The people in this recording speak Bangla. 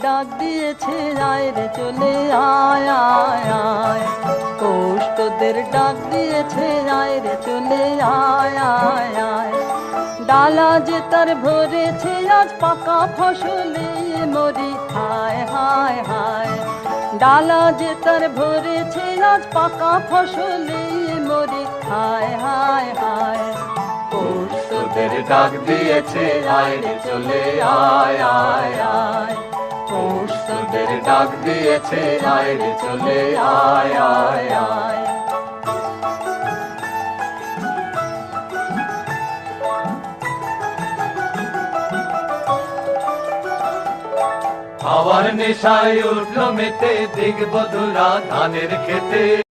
ডাক দিয়েছে আয় রে চলে আয় আয় আয়। পৌষ তোদের ডাক দিয়েছে আয় রে চলে আয় আয় আয়। ডালা যে তার ভরেছে আজ পাকা ফসলে মরি হায় হায় হায়। ডালা যে তার ভরেছে আজ পাকা ফসলে মরি হায় হায় হায়। পৌষ তোদের ডাক দিয়েছে আয় রে চলে আয় আয় আয়। পৌষ তোদের ডাক দিয়েছে আয় রে চলে আয় আয় আয়। হাওয়ার নেশায় উঠলো মেতে দিগবধুরা ধানের খেতে।